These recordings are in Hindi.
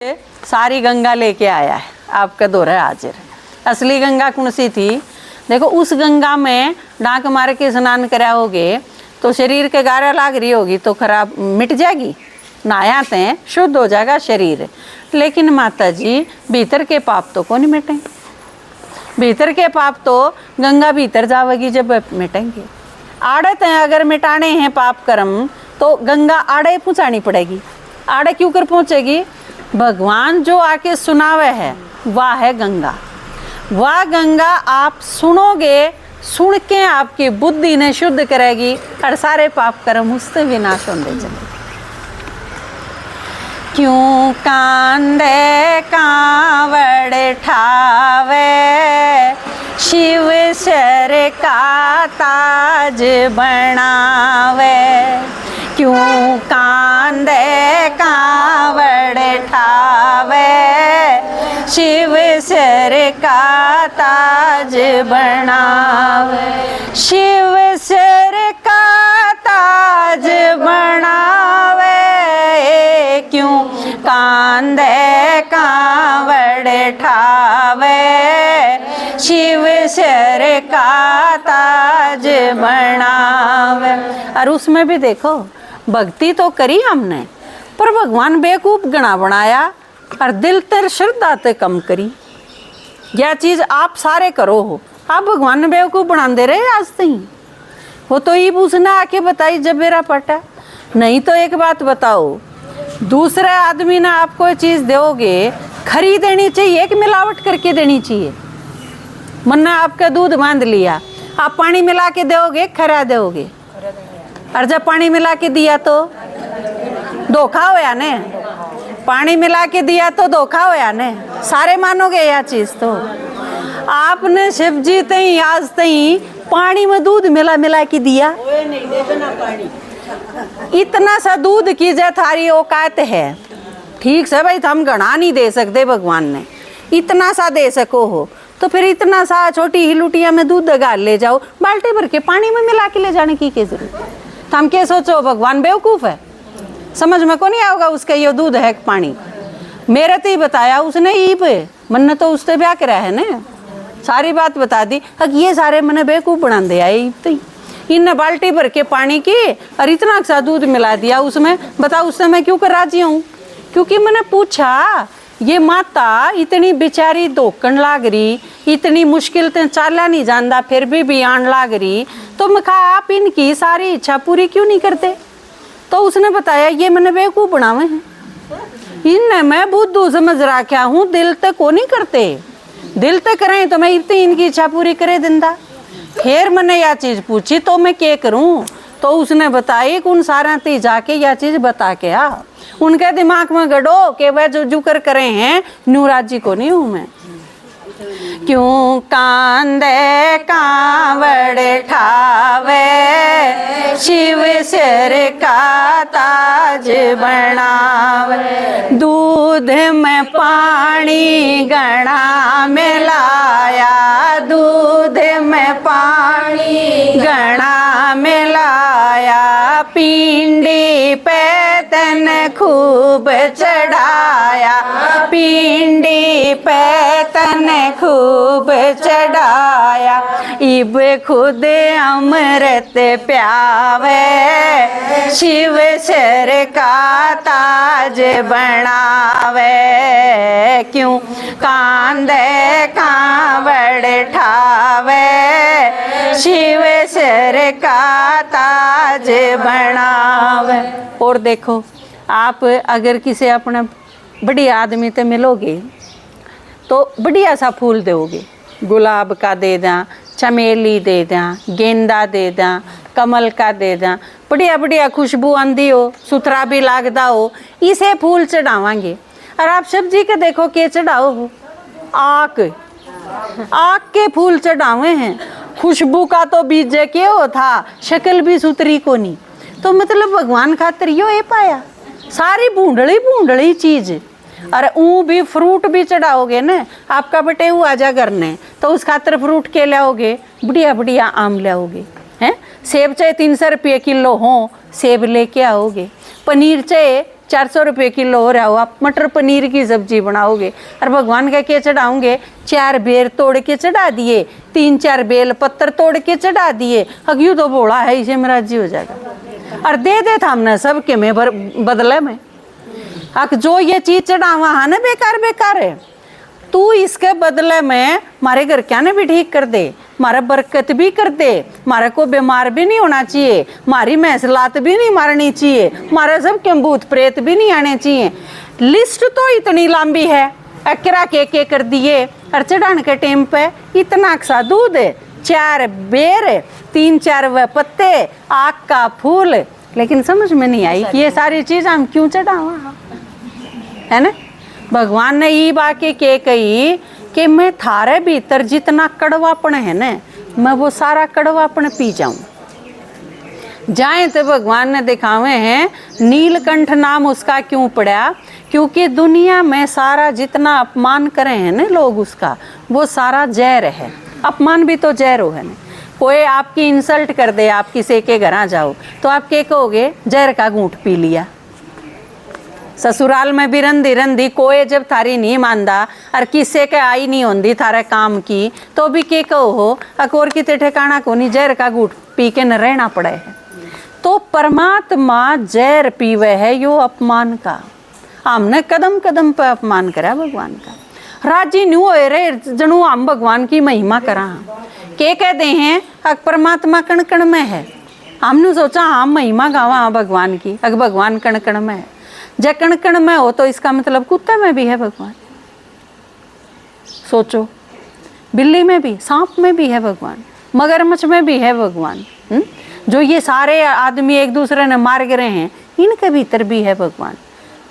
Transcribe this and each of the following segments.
सारी गंगा लेके आया है आपका दोहरा हाजिर। असली गंगा कौन सी थी? देखो उस गंगा में डांक मार के स्नान करा होगे तो शरीर के गारा लाग रही होगी तो खराब मिट जाएगी, नहाया ते शुद्ध हो जाएगा शरीर। लेकिन माता जी भीतर के पाप तो कौन मिटें? भीतर के पाप तो गंगा भीतर जावेगी जब मिटेंगे। आड़े ते अगर मिटाने हैं पाप कर्म तो गंगा आड़े पहुँचानी पड़ेगी। आड़े क्यों कर पहुँचेगी? भगवान जो आके सुनावे है वह है गंगा। वह गंगा आप सुनोगे, सुन के आपकी बुद्धि ने शुद्ध करेगी और सारे पाप कर्म उससे विनाश होने चले। क्यों कांदे कांवड़ ठावे, शिव शर का ताज बनावे। क्यों कांदे कांवड़ ठावे, शिव शर का ताज बनावे। शिव शर का ताज बनावे, क्यों कांदे कांवड़ ठावे, शिव शर का ताज बनावे। और उसमें भी देखो भक्ति तो करी हमने पर भगवान बेवकूफ गणा बनाया और दिल तर श्रद्धा ते कम करी। यह चीज आप सारे करो हो, आप भगवान ने बेवकूफ बना दे रहे आज तक हो। तो ये पूछना आके बताई जब मेरा पटा नहीं। तो एक बात बताओ, दूसरे आदमी ने आपको चीज दोगे खरी देनी चाहिए कि मिलावट करके देनी चाहिए? मन ने आपका दूध बांध लिया, आप पानी मिला के दोगे खरा दोगे? और जब पानी मिला के दिया तो धोखा होया ने? पानी मिला के दिया तो धोखा होया ने? सारे मानोगे यह चीज? तो आपने शिव जी तई आज तई पानी में दूध मिला के दिया। इतना सा दूध की जय थारी औकात है? ठीक से भाई हम गणा नहीं दे सकते, भगवान ने इतना सा दे सको हो तो फिर इतना सा छोटी हिलुटिया में दूध गाल ले जाओ, बाल्टी भर के पानी में मिला के ले जाने की क्या जरूरत? तो हम क्या सोचो भगवान बेवकूफ है? समझ में को नहीं आओगा उसका ये दूध है पानी। मेरे तो ही बताया उसने, ईब मन ने तो उससे ब्याह करा है ना, सारी बात बता दी। अब ये सारे मैंने बेवकूफ बना दिया ईब तो इनने बाल्टी भर के पानी की और इतना सा दूध मिला दिया उसमें। बताओ उससे मैं क्यों कर राजी हूँ? क्योंकि मैंने पूछा ये माता इतनी बेचारी धोकन लाग रही, इतनी मुश्किल ते चाला नहीं जानता फिर भी आन लाग रही, तो मैं कहा आप इनकी सारी इच्छा पूरी क्यों नहीं करते? तो उसने बताया ये मैंने बेवकूफ बनावे हैं, इनने मैं बुद्धू समझ रखा हूँ, दिल तक को नहीं करते। दिल तक करें तो मैं इतनी इनकी इच्छा पूरी करे दिंदा। फिर मैंने यह चीज पूछी तो मैं क्या करूँ? तो उसने बताई कि उन सारा ती जाके यह चीज बता के आ, उनके दिमाग में गड़ो कि वह जो जुकर करे हैं न्यूराज जी को नहीं हूँ मैं। क्यों कांदे कांवड़ ठावे, शिव शर का ताज बनावे। दूध में पानी गणा मिलाया, दूध में पानी गणा मिलाया। पिंडी पे तन खूब चढ़ाया, पिंडी पे तन खूब चढ़ाया। इब खुद अमृत प्यावे, शिव शर का ताज बनावे। क्यों कांदे कांवड़ ठावे, शिव शर का ताज बनावे। और देखो आप अगर किसी अपने बढ़िया आदमी से मिलोगे तो बढ़िया सा फूल दोगे, गुलाब का दे दें, चमेली दे दें, गेंदा दे दें, कमल का दे दें, बढ़िया बढ़िया खुशबू आंदी हो, सुथरा भी लागदा हो, इसे फूल चढ़ावांगे। और आप शिव जी के देखो के चढ़ाओ हो, आक के फूल चढ़ावे हैं। खुशबू का तो बीज के हो था, शक्ल भी सुथरी को नहीं। तो मतलब भगवान खातिर यो ये पाया सारी बूंढड़ी चीज। और ऊ भी फ्रूट भी चढ़ाओगे ना, आपका बेटे वो आजा करने तो उस खातिर फ्रूट के लाओगे, बढ़िया बढ़िया आम लाओगे हैं। सेब चाहे 300 रुपये किलो हो, सेब लेके आओगे। पनीर चाहे 400 रुपये किलो हो रहा हो, आप मटर पनीर की सब्जी बनाओगे और भगवान का क्या चढ़ाओगे? 4 बेर तोड़ के चढ़ा दिए, 3-4 बेल पत्थर तोड़ के चढ़ा दिए, अग्यू तो बोला है इसे में राजी हो जाएगा और दे दे था हमने सबके में बदले में। अक जो ये चीज चढ़ावा है ना बेकार बेकार है, तू इसके बदले में मारे घर क्या ने भी ठीक कर दे, मारा बरकत भी कर दे, मारे को बीमार भी नहीं होना चाहिए, मारी महसलात भी नहीं मारनी चाहिए, मारे सब के भूत प्रेत भी नहीं आने चाहिए। लिस्ट तो इतनी लंबी है, अकरा के कर दिए और चढ़ाने के टाइम पे इतना सा दूध, 4 बेर, 3-4 व पत्ते, आग का फूल, लेकिन समझ में नहीं आई कि ये सारी चीज हम क्यों चढ़ावा, है ना। भगवान ने ये बाकी के कही कि मैं थारे भीतर जितना कड़वापन है ना, मैं वो सारा कड़वापन पी जाऊं। जाए तो भगवान ने दिखावे हैं नीलकंठ नाम उसका क्यों पड़ा, क्योंकि दुनिया में सारा जितना अपमान करे हैं ना लोग उसका, वो सारा जहर है। अपमान भी तो जहर हो है ना। कोई आपकी इंसल्ट कर दे, आप किसी के घर आ जाओ तो आप क्या कहोगे? जहर का घूंट पी लिया। ससुराल में भी रंदी रंदी कोई जब थारी नहीं मानदा और किसे के आई नहीं होंदी थारे काम की, तो भी के कहो हो अकोर की ठिकाना को नहीं, जहर का घूंट पी के न रहना पड़े है। तो परमात्मा जहर पीवे है यो अपमान का। हमने कदम कदम पे अपमान करा भगवान का, राजी न्यू हो रे जनू हम भगवान की महिमा करा। के कहते हैं अक परमात्मा कण कण में है, हमने सोचा हम महिमा गावा भगवान की, अग भगवान कण कण में है। जब कण कण में हो तो इसका मतलब कुत्ते में भी है भगवान, सोचो, बिल्ली में भी, सांप में भी है भगवान, मगरमच्छ में भी है भगवान। जो ये सारे आदमी एक दूसरे ने मार गिरे हैं, इनके भीतर भी है भगवान।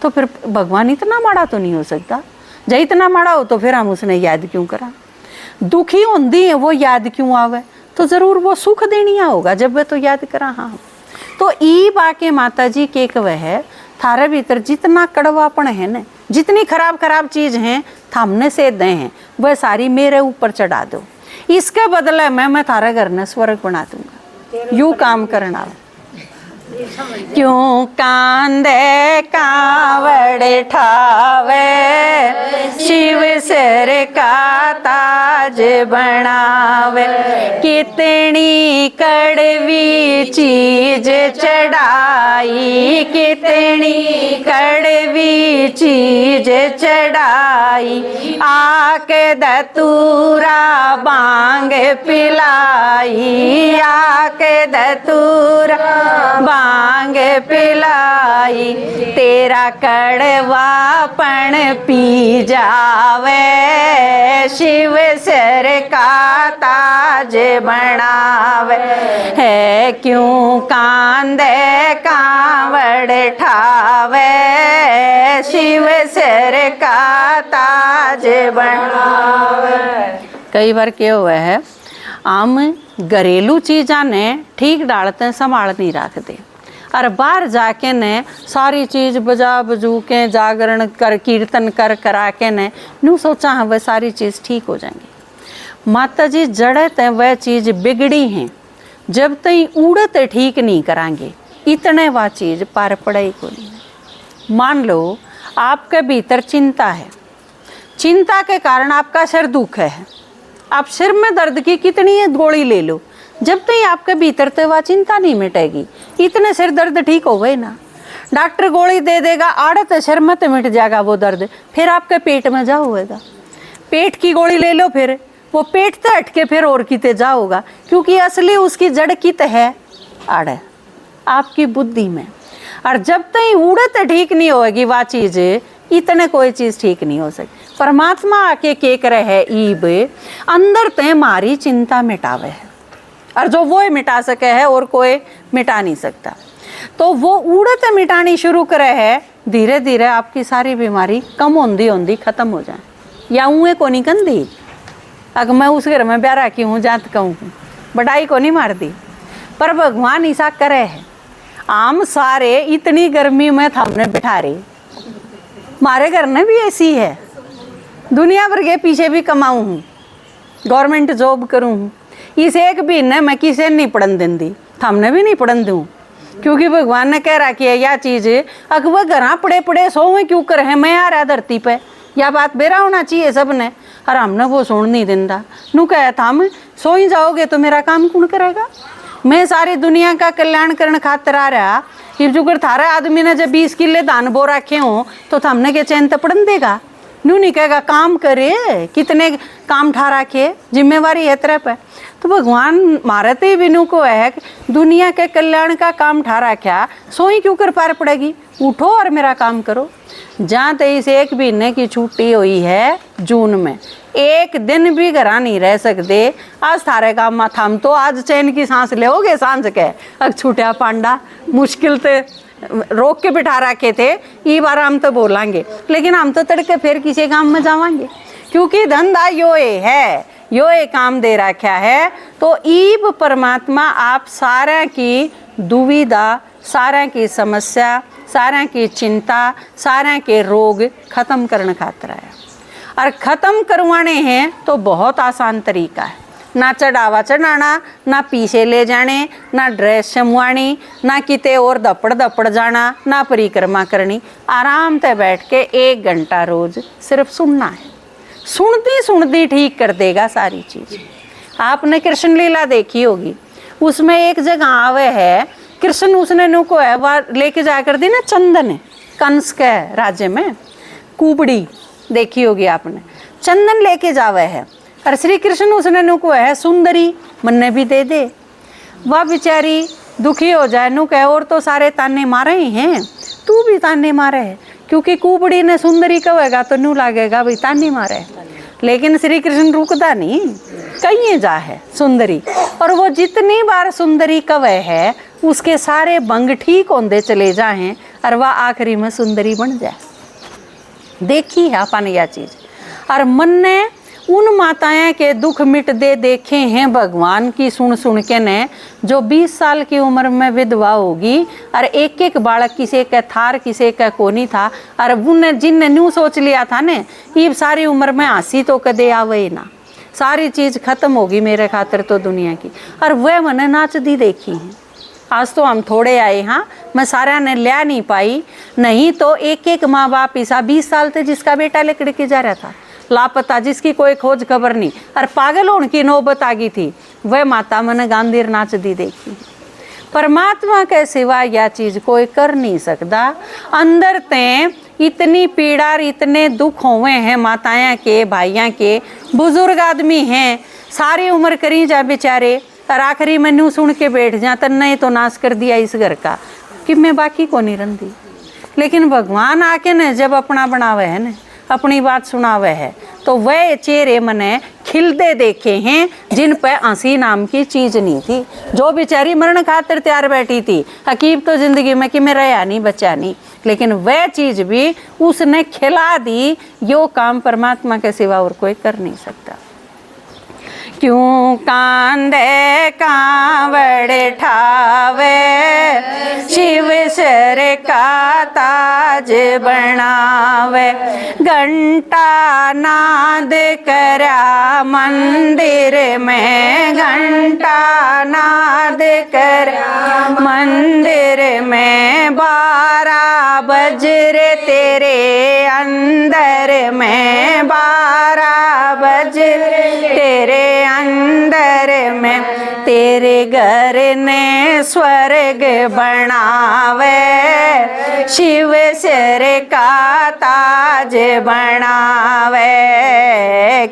तो फिर भगवान इतना माड़ा तो नहीं हो सकता। जब इतना माड़ा हो तो फिर हम उसने याद क्यों करा? दुखी होंदी है वो याद क्यों आवे? तो जरूर वो सुख देनिया होगा जब वे तो याद करा। हाँ, तो ई बाके माता जी के कवे है थारे भीतर जितना कड़वापन है ना, जितनी खराब खराब चीज हैं थामने से दे हैं, वह सारी मेरे ऊपर चढ़ा दो, इसके बदले में मैं थारे घर ने स्वर्ग बना दूंगा। यूं काम करना। क्यों कांदे कावड़ ठावे, शिव सिर का ताज बनावे, कितनी कड़वी चीज चढ़ाई, कितनी कड़वी चीज चढ़ाई, आके दतूरा बांग पिलाई, आके दतूरा बांग पिलाई, तेरा कड़वापन पी जावे, शिव सिर का ताज बनावे, है क्यों कांदे कावड़ ठावे, शिव सिर का ताज बनावे। कई बार क्या हुआ है, हम घरेलू चीज़ा ने ठीक डालते संभाल नहीं रखते, और बाहर जाके ने सारी चीज़ बजा बजू के जागरण कर कीर्तन कर करा के ने नू सोचा है वह सारी चीज़ ठीक हो जाएंगी। माता जी जड़े ते वह चीज़ बिगड़ी हैं, जब तक उड़ते ठीक नहीं करांगे इतने वह चीज़ पार पड़े को नहीं। मान लो आपके भीतर चिंता है, चिंता के कारण आपका सिर दुख है, आप सिर में दर्द की कितनी गोली ले लो, जब तक आपके भीतर तो वह चिंता नहीं मिटेगी, इतने सिर दर्द ठीक हो गए ना। डॉक्टर गोली दे देगा, आड़त सिर में तो मिट जाएगा वो दर्द, फिर आपके पेट में जा होगा, पेट की गोली ले लो, फिर वो पेट तो हट के फिर और किते जाओगा, क्योंकि असली उसकी जड़ कित है आड़ आपकी बुद्धि में। और जब तक उड़त ठीक नहीं होगी वह चीज़, इतने कोई चीज़ ठीक नहीं हो सकती। परमात्मा आके के करे है ईब अंदर ते मारी चिंता मिटावे है, और जो वो मिटा सके है और कोई मिटा नहीं सकता। तो वो उड़त मिटानी शुरू करे है, धीरे धीरे आपकी सारी बीमारी कम होंदी होंदी खत्म हो जाए। या उए को नहीं कंदी, अगर मैं उस घर में ब्याह की हूँ जात कहूँ बटाई को नहीं मार दी, पर भगवान ऐसा करे है। आम सारे इतनी गर्मी में थामने बिठा रही, मारे घर में भी ऐसी है, दुनिया भर के पीछे भी कमाऊँ हूँ, गवर्नमेंट जॉब करूँ हूँ, इस एक महीने मैं किसे नहीं पढ़न देंदी, थामने भी नहीं पढ़न दूँ, क्योंकि भगवान ने कह रखी है यह चीज अगर वह घर पड़े पड़े सोवे क्यों कर है मैं आ रहा धरती पे, यह बात बेरा होना चाहिए सबने। और हमने वो सुन नहीं देता, नू कह था हम सो ही जाओगे तो मेरा काम कौन करेगा। मैं सारी दुनिया का कल्याण करने खातर आ रहा, कि जो कर थारा आदमी ने जब 20 किले धान बो रखे हो तो हमने के चैन तपड़न देगा। नू नहीं कहेगा काम करे, कितने काम ठा रखे, जिम्मेवारी है तेरे पे। तो भगवान मारते बिनु को है दुनिया के कल्याण का काम ठा रखा, सोई क्यों कर पार पड़ेगी, उठो और मेरा काम करो। जहाँ 23 महीने की छुट्टी हुई है जून में, एक दिन भी घरा नहीं रह सकते। आज थारे काम में थम तो आज चैन की सांस लेोगे सांझ के, अब छूटा पांडा मुश्किल से रोक के बिठा रखे थे, ये बार हम तो बोलेंगे, लेकिन हम तो तड़के फिर किसी काम में जावांगे, क्योंकि धंधा यो है, यो एक काम दे रखा है। तो ईब परमात्मा आप सारा की दुविधा, सारा की समस्या, सारा की चिंता, सारा के रोग खत्म करने खातिर है। और ख़त्म करवाने हैं तो बहुत आसान तरीका है, ना चढ़ावा चढ़ाना, ना पीछे ले जाने, ना ड्रेस छमवानी, ना किते और दपड़ दपड़ जाना, ना परिक्रमा करनी। आराम से बैठ के 1 घंटा रोज सिर्फ सुनना है, सुनती सुनती ठीक कर देगा सारी चीज़। आपने कृष्ण लीला देखी होगी, उसमें एक जगह आवे है कृष्ण, उसने नु को है वह लेके जाकर दी ना चंदन, कंस के राज्य में कुबड़ी देखी होगी आपने, चंदन लेके जावे है। और श्री कृष्ण उसने नु को है सुंदरी मन्ने भी दे दे। वह बेचारी दुखी हो जाए, नु कहे और तो सारे ताने मारे ही हैं, तू भी ताने मारे है, क्योंकि कुबड़ी ने सुंदरी कहेगा तो न्यू लागेगा भाई ताने मारे। लेकिन श्री कृष्ण रुकदा नहीं, कहीं जा है सुंदरी, और वो जितनी बार सुंदरी कवे है उसके सारे भंग ठीक होंदे चले जाएं और वह आखिरी में सुंदरी बन जाए। देखी है अपन यह चीज। और मन ने उन माताएं के दुख मिट दे देखे हैं भगवान की सुन सुन के ने, जो 20 साल की उम्र में विधवा होगी और एक एक बालक किसी का थार किसी का कोनी था, और उनने जिनने न्यू सोच लिया था ने ये सारी उम्र में हंसी तो कदे आवे ना, सारी चीज़ खत्म होगी मेरे खातिर तो दुनिया की। और वह मैंने नाच दी देखी है। आज तो हम थोड़े आए, हाँ मैं सारा ने लिया नहीं पाई, नहीं तो एक एक माँ बाप ईसा 20 साल थे जिसका बेटा लेकर के जा रहा था लापता, जिसकी कोई खोज खबर नहीं, और पागल होने की नौबत आ गई थी। वह माता मैंने गांधीर नाच दी देखी। परमात्मा के सिवा यह चीज़ कोई कर नहीं सकता। अंदर ते इतनी पीड़ा इतने दुख हुए हैं माताएं के, भाइयों के, बुजुर्ग आदमी हैं, सारी उम्र करी जा बेचारे, और आखिरी में न्यू सुन के बैठ जा तन्ना ही तो नाश कर दिया इस घर का कि मैं बाकी को नहीं रंदी। लेकिन भगवान आके न जब अपना बनावे है न, अपनी बात सुनावे है, तो वह चेहरे मने खिलते देखे हैं जिन पे हंसी नाम की चीज़ नहीं थी। जो बेचारी मरण खातिर तैयार बैठी थी, हकीब तो जिंदगी में कि मैं रहा नहीं बचा नहीं, लेकिन वह चीज़ भी उसने खिला दी। यो काम परमात्मा के सिवा और कोई कर नहीं सकता। क्यों कांदे कांवड़ ठावे, शिव सर का ताज बनावे, घंटा नाद करा मंदिर में, घंटा नाद करा मंदिर में, 12 बजरे तेरे अंदर में, 12 बजरे तेरे अंदर में, तेरे घर ने स्वर्ग बनावे, शिव सिर का ताज बनावे।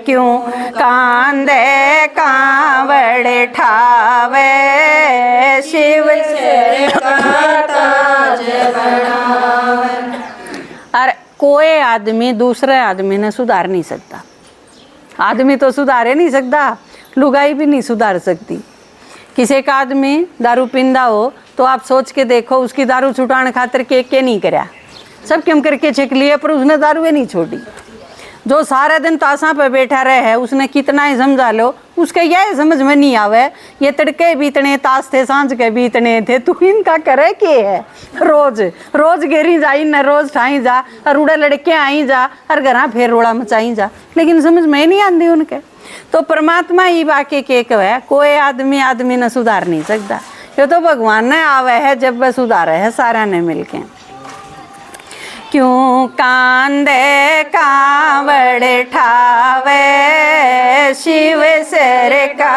क्यों कांदे कांवड़ ठावे, शिव सिर का ताज बनावे। और कोई आदमी दूसरे आदमी ने सुधार नहीं सकता। आदमी तो सुधारे नहीं सकता, लुगाई भी नहीं सुधार सकती। किसी का आदमी दारू पींदा हो तो आप सोच के देखो, उसकी दारू छुटाने खातिर के नहीं करया, सब क्यों करके छिक लिए, पर उसने दारू नहीं छोड़ी। जो सारा दिन ताशा पे बैठा रहे है, उसने कितना ही समझा लो, उसके यह समझ में नहीं आवे ये तड़के भी इतने ताश थे, सांझ के भी इतने थे, तू इनका करे के है। रोज रोज गेरी जाई न, रोज ठाई जा, और उड़े लड़के आई जा, और घर फिर रोड़ा मचाई जा, लेकिन समझ में नहीं आती उनके। तो परमात्मा ये बाकी के है, कोई आदमी न सुधार नहीं सकता। ये तो भगवान ने आवे है जब बस उधारे है सारा ने मिलके। क्यों कांदे कांवड़ ठावे शिव सिर का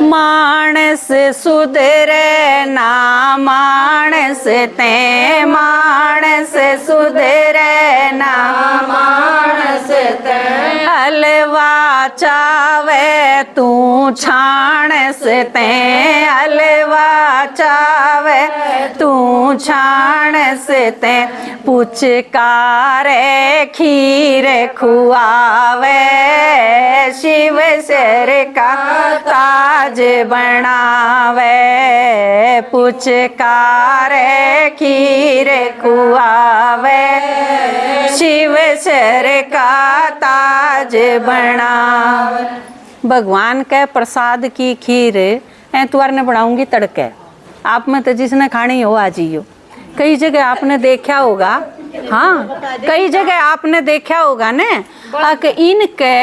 मानस सुधरे ना मानस ते मानस सुधरे ना मानस ते हलवा चावे तू छाणस ते हलवा चावे तू छाणस ते पुचकारे खीर खुआवे शिव सिर का ताज बनावे पुचकारे खीर खुआवे शिव सिर का ताज बनावे। भगवान के प्रसाद की खीर एतवार ने बनाऊंगी तड़के। आप में तो जिसने खानी हो आ जाइयो। कई जगह आपने देखा होगा, हाँ कई जगह आपने देखा होगा ने कि इनके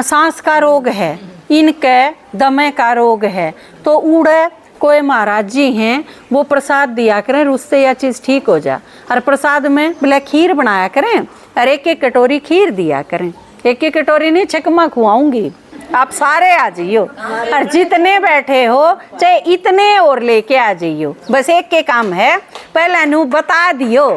सांस का रोग है, इनके दमे का रोग है, तो उड़े कोई महाराज जी हैं वो प्रसाद दिया करें, उससे यह चीज़ ठीक हो जा। और प्रसाद में बोले खीर बनाया करें और एक एक कटोरी खीर दिया करें। एक एक कटोरी नहीं, छकमा खुआऊंगी। आप सारे आ जाइयो और जितने बैठे हो चाहे इतने और लेके आ जाइयो। बस एक के काम है, पहले नू बता दियो,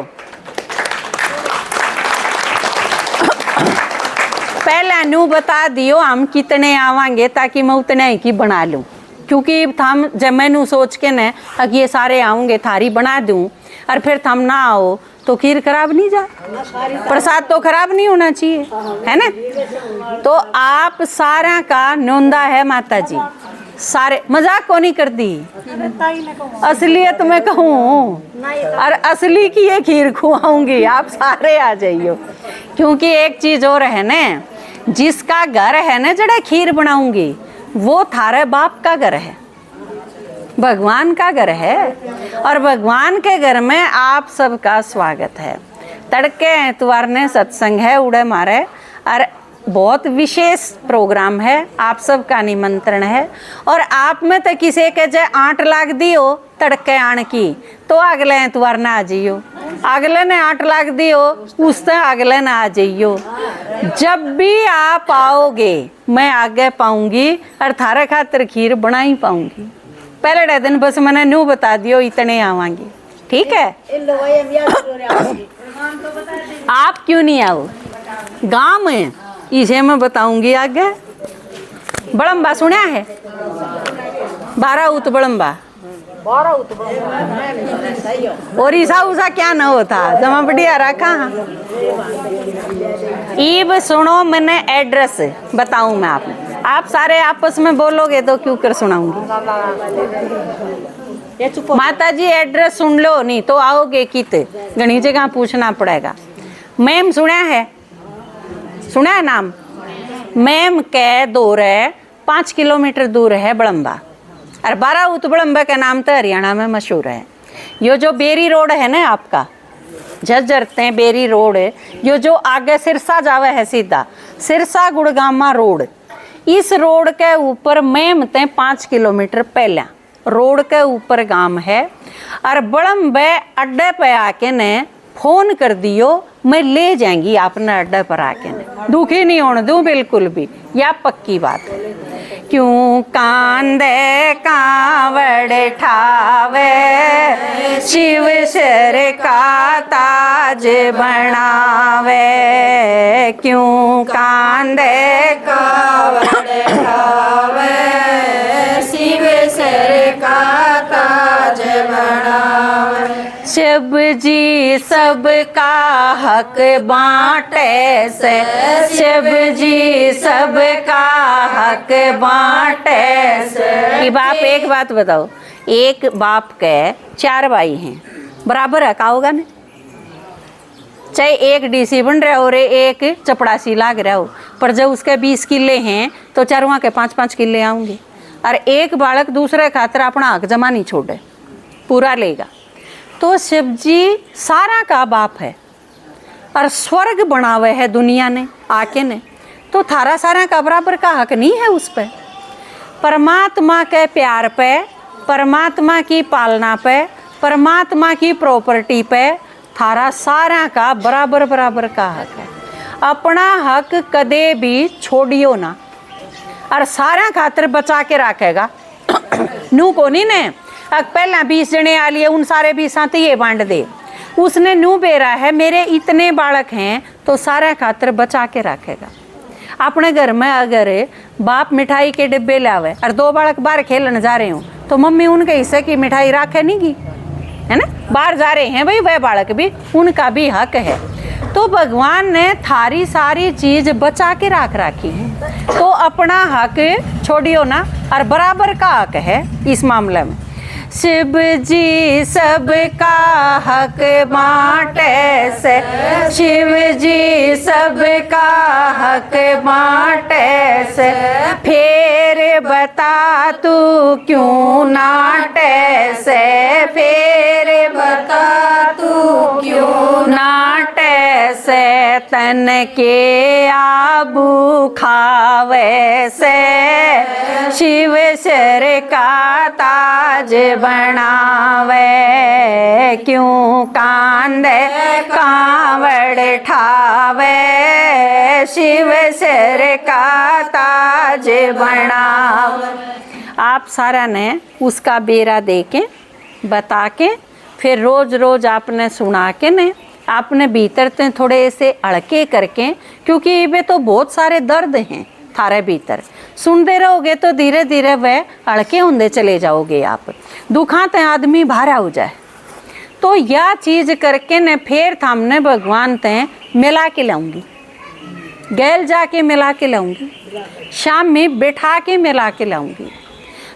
पहले नू बता दियो हम कितने आवांगे ताकि मैं उतने ही की बना लूं। क्योंकि थम जब मैनू सोच के न कि ये सारे आऊंगे थारी बना दूं और फिर थम ना आओ तो खीर खराब नहीं जा, प्रसाद तो खराब नहीं होना चाहिए, है ना। तो आप सारा का नोंदा है माता जी, सारे मजाक को नहीं कर दी, असलियत में कहूँ और असली की ये खीर खुआऊंगी। आप सारे आ जाइयो। क्योंकि एक चीज और है न, जिसका घर है ना जड़ा खीर बनाऊंगी वो थारे बाप का घर है, भगवान का घर है। और भगवान के घर में आप सबका स्वागत है। तड़के एतवार ने सत्संग है उड़े मारे और बहुत विशेष प्रोग्राम है, आप सबका निमंत्रण है। और आप में तो किसी के जे 8 लाख दी हो तड़के आने की तो अगले एतवार ना आ जाइयो, अगले ने 8 लाख दी हो उससे अगले ना आ जाइयो। जब भी आप आओगे मैं आगे पाऊंगी और थारे खातिर खीर बना ही पाऊंगी। पहले दिन बस मैंने न्यू बता दियो इतने आवांगी, ठीक है। आप क्यों नहीं आओ गांव में, इसे मैं बताऊंगी आगे। बड़म्बा सुना है, 12 उत बड़म्बा और ईसा उसा क्या न होता जमा बढ़िया रखा। ईब सुनो, मैंने एड्रेस बताऊं मैं आप सारे आपस में बोलोगे तो क्यों कर सुनाऊंगी। माता जी एड्रेस सुन लो, नहीं तो आओगे कित घनी जगह पूछना पड़ेगा। मैम सुना है नाम, मैम के दूर है 5 किलोमीटर दूर है बड़म्बा और 12 उत बड़म्बा का नाम तो हरियाणा में मशहूर है। यो जो बेरी रोड है ना आपका झज्जर बेरी रोड है, यो जो आगे सिरसा जावे है सीधा सिरसा गुड़गामा रोड, इस रोड के ऊपर मैम 5 किलोमीटर पहले रोड के ऊपर गांव है। और बड़म्बे अड्डे पे आके ने फोन कर दियो, मैं ले जाएंगी आपने अड्डे पर आके ने, दुखी नहीं होने दूं बिल्कुल भी, या पक्की बात। क्यों कांदे कांवड़ ठावे शिव सिर का ताज बनावे। क्यों कांदे कांवड़ ठावे शिव सिर का ताज बनावे। शिव जी सबका हक बांटे से, शिव जी सबका हक बांटे से। ये बाप, एक बात बताओ, एक बाप के 4 भाई हैं, बराबर हक होगा ना। चाहे एक डीसी बन रहा हो रे एक चपड़ासी लाग रहा हो, पर जब उसके 20 किले हैं तो चारों के 5-5 किले आऊंगे। और एक बालक दूसरे खातर अपना हक जमा नहीं छोड़े, पूरा लेगा। तो शिव जी सारा का बाप है और स्वर्ग बनावे है दुनिया ने आके ने, तो थारा सारा का बराबर का हक नहीं है उस पर। परमात्मा के प्यार पे, परमात्मा की पालना पे, परमात्मा की प्रॉपर्टी पे थारा सारा का बराबर बराबर का हक है। अपना हक कदे भी छोड़ियो ना और सारा खातर बचा के रखेगा। नू को नहीं ने पहला 20 जने आ लिए, उन सारे 20 साथ ये बांट दे। उसने नू बेरा है मेरे इतने बालक हैं तो सारा खातर बचा के रखेगा। अपने घर में अगर बाप मिठाई के डिब्बे लावे और 2 बालक बाहर खेलने जा रहे हो तो मम्मी उनके हिस्से की मिठाई राखे नहीं की, है ना। बाहर जा रहे हैं भाई, वह बालक भी, उनका भी हक है। तो भगवान ने थारी सारी चीज बचा के राखी है, तो अपना हक छोड़ियो ना और बराबर का हक है इस मामले में। शिव जी सबका हक बांटे से, शिव जी सबका हक बांटे से, फिर बता तू क्यों नाटे से, फिर बता तू क्यों नाटे से, तन के आबू खावे से, शिव सिर का ताज बनावे, क्यों कांधे कांवड़ ठावे, शिव सिर का ताज बनावे। आप सारा ने उसका बेरा दे के बता के फिर रोज रोज आपने सुना के ने आपने भीतर ते थोड़े से अड़के करके, क्योंकि ये तो बहुत सारे दर्द हैं थारे भीतर, सुनते रहोगे तो धीरे धीरे वह अड़के होंगे चले जाओगे आप। दुखाते आदमी भारा हो जाए तो यह चीज करके ने फिर थामने भगवान ते मिला के लाऊंगी, गैल जाके मिला के लाऊंगी, शाम में बैठा के मिला के लाऊंगी।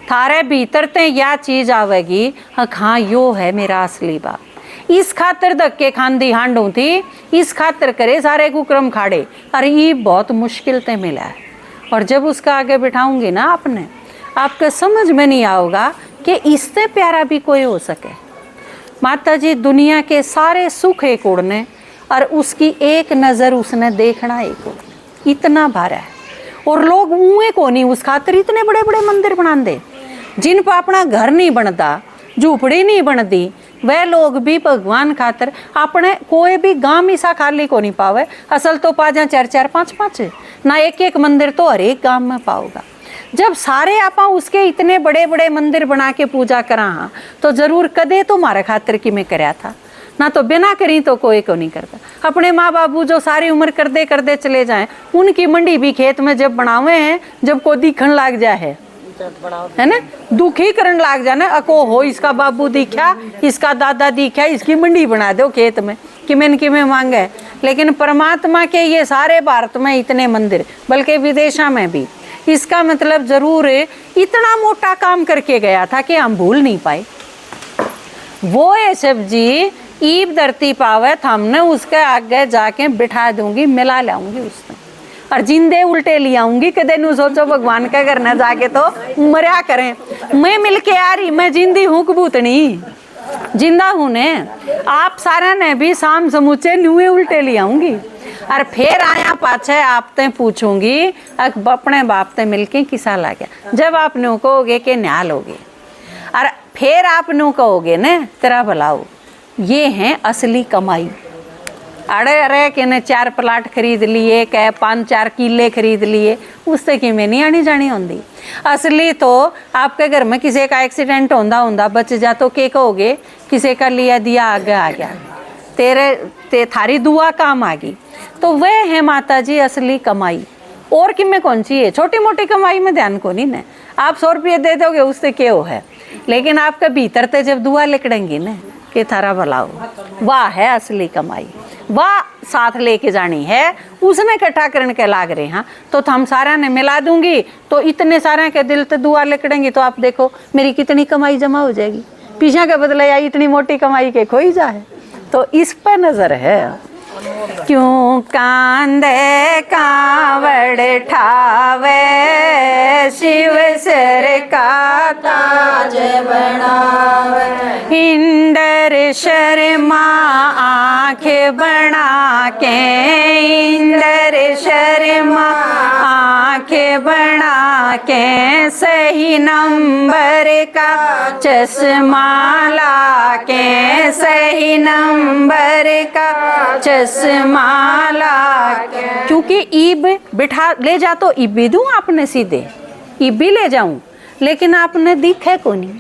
थारे भीतर ते यह चीज आवेगी, हाँ यो है मेरा असली बाप। इस खातर धक्के खांदी हांडू थी, इस खातर करे सारे कुक्रम खाड़े, अरे ये बहुत मुश्किल ते मिला है। और जब उसका आगे बिठाऊंगी ना आपने, आपके समझ में नहीं आओगा कि इससे प्यारा भी कोई हो सके। माता जी दुनिया के सारे सुख एक उड़ने और उसकी एक नज़र उसने देखना एक उड़ने, इतना भारा है। और लोग मुँह को नहीं उस खातर इतने बड़े बड़े मंदिर बना दे, जिन पर अपना घर नहीं बनता, झूपड़ी नहीं बनती, वह लोग भी भगवान खातर अपने कोई भी गांव ऐसा खाली को नहीं पावे। असल तो पाजा 4-4 5-5 ना, एक मंदिर तो हर एक गांव में पाओगा। जब सारे आपा उसके इतने बड़े बड़े मंदिर बना के पूजा करा तो जरूर कदे तो मारे खातर की मैं करया था ना, तो बिना करी तो कोई को नहीं करता। अपने माँ बाबू जो सारी उम्र करते करते चले जाएं, उनकी मंडी भी खेत में जब बनावे हैं, जब को दिखन लाग जाए है ना, दुखी करन लाग जाना, अको हो इसका बाबू दिखा, इसका दादा दिखा, इसकी मंडी बना दो खेत में कि मैं मांगे। लेकिन परमात्मा के ये सारे भारत में इतने मंदिर, बल्कि विदेशा में भी, इसका मतलब जरूर इतना मोटा काम करके गया था कि हम भूल नहीं पाए। वो है शिव जी ईब धरती पावे, हमने उसके आगे जाके बिठा दूंगी, मिला लाऊंगी उसमें और जिंदे उल्टे ले आऊंगी। कदे नू सोचो भगवान का करना जाके तो मरिया करें, मैं मिलके आ रही, मैं जिंदी हूँ कबूतनी, जिंदा हूँ ने। आप सारा ने भी शाम समूचे नुए उल्टे ले आऊंगी और फिर आया पाछे आपते पूछूंगी अपने बाप ते मिलके किसा ला गया। जब आप न्यू कहोगे कि न्याल होगे और फिर आप न्यू कहोगे ने तेरा भलाओ, ये है असली कमाई। अरे अरे कि ने 4 प्लाट खरीद लिए, कह 5-4 किले खरीद लिए, उससे कि में नहीं आनी जानी होंगी। असली तो आपके घर में किसी का एक्सीडेंट होंदा बच जा तो के कहोगे किसी का लिया दिया आगे आ गया, तेरे थारी दुआ काम आ गई। तो वह है माता जी असली कमाई। और कि में कौन सी है छोटी मोटी कमाई में ध्यान को नहीं न, आप 100 रुपये दे दोगे उससे क्या है, लेकिन आपके भीतर ते जब दुआ लिकड़ेंगी न कि थारा भलाओ, वाह है असली कमाई, वाह साथ लेके जानी है, उसने इकट्ठा करने के लाग रहे हैं। तो हम सारा ने मिला दूंगी तो इतने सारे के दिल ते दुआ लिकड़ेंगी, तो आप देखो मेरी कितनी कमाई जमा हो जाएगी। पीछे के बदले या इतनी मोटी कमाई के खोई जाए। तो इस पर नजर है। क्यों कांधे कांवड़ ठावे, शिव सिर का ताज बनावे, इंदर शर्मा आँख बना के, इंदर शर्मा आँख बना के सही नंबर का चश्मा ला के सही नंबर का चश्मा ला के। क्योंकि ईब बिठा ले जा तो ईब भी दूं आपने सीधे, ईब भी ले जाऊं, लेकिन आपने दिखे को नहीं,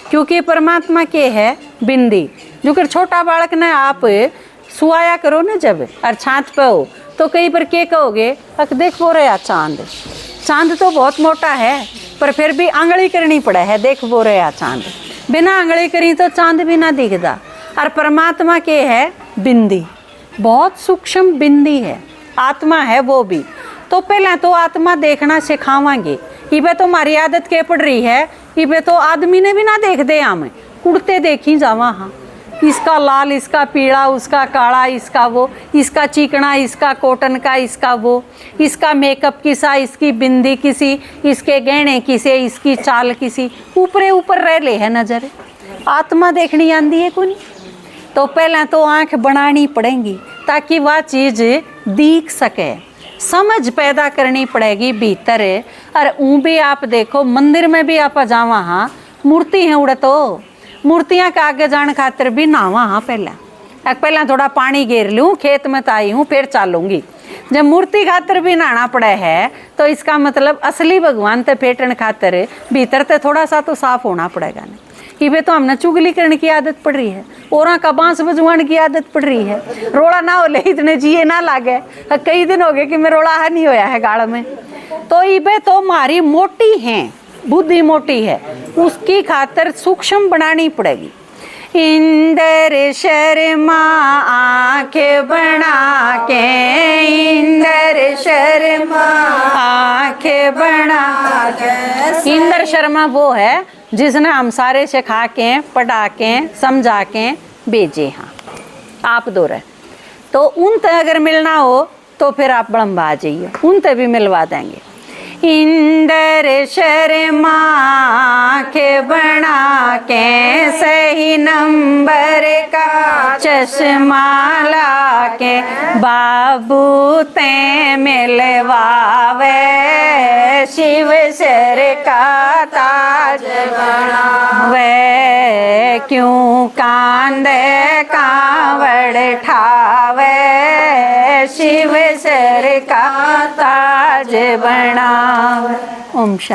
क्योंकि परमात्मा के है बिंदी। जो कर छोटा बालक ने आप सुआया करो ना जब और छात पे हो तो कई बार के कहोगे अक देख वो रहा चांद, चांद तो बहुत मोटा है पर फिर भी आंगली करनी पड़े है, देख वो रहा चांद, बिना आंगली करी तो चांद भी ना दिखता। और परमात्मा के है बिंदी, बहुत सूक्ष्म बिंदी है, आत्मा है वो भी। तो पहले तो आत्मा देखना सिखावांगे, इबे तो हमारी आदत के पड़ रही है, इबे तो आदमी ने भी ना देख दे हमें, उड़ते देखी जावा। हाँ, इसका लाल, इसका पीला, उसका काला, इसका वो, इसका चिकना, इसका कॉटन का, इसका वो, इसका मेकअप किसा, इसकी बिंदी किसी, इसके गहने किसे, इसकी चाल किसी, ऊपरे ऊपर रह ले है नजर। आत्मा देखनी आंदी है कोनी। तो पहले तो आंख बनानी पड़ेगी ताकि वह चीज दिख सके, समझ पैदा करनी पड़ेगी भीतर। और ऊँ भी आप देखो मंदिर में भी आप जावा, हाँ मूर्ति है उड़े, तो मूर्तियां के आगे जाने खातिर भी नहावा। हाँ पहला थोड़ा पानी घेर लूँ, खेत में तो आई हूँ फिर चालूंगी। जब मूर्ति खातिर भी नहाना पड़े है तो इसका मतलब असली भगवान ते फेटन खातिर भीतर ते थोड़ा सा तो साफ होना पड़ेगा नहीं। कि तो हमने चुगली करने की आदत पड़ रही है, और का बांस बजवाने की आदत पड़ रही है, रोड़ा ना हो ले इतने जिए ना लागे। कई दिन हो गए कि मैं रोड़ा है नहीं होया है गाड़ में। तो इबे तो मारी मोटी है, बुद्धि मोटी है, उसकी खातिर सूक्ष्म बनानी पड़ेगी। इंदर शर्मा आँख बना के, इंदर शर्मा आँख बना के। इंदर शर्मा वो है जिसने हम सारे सिखा के, पढ़ा के, समझा के भेजे। हाँ आप दो रहे तो उनसे अगर मिलना हो तो फिर आप बड़म्बा आ जाइए, उनसे भी मिलवा देंगे। इंदर शर्मा आँख बना के सही नंबर का चश्मा ला के, बाबू ते मिलवावे शिव सर का ताज बनावे। क्यों कांदे कांवड़ ठावे शिव सर का ताज बनावे। ओम शांति।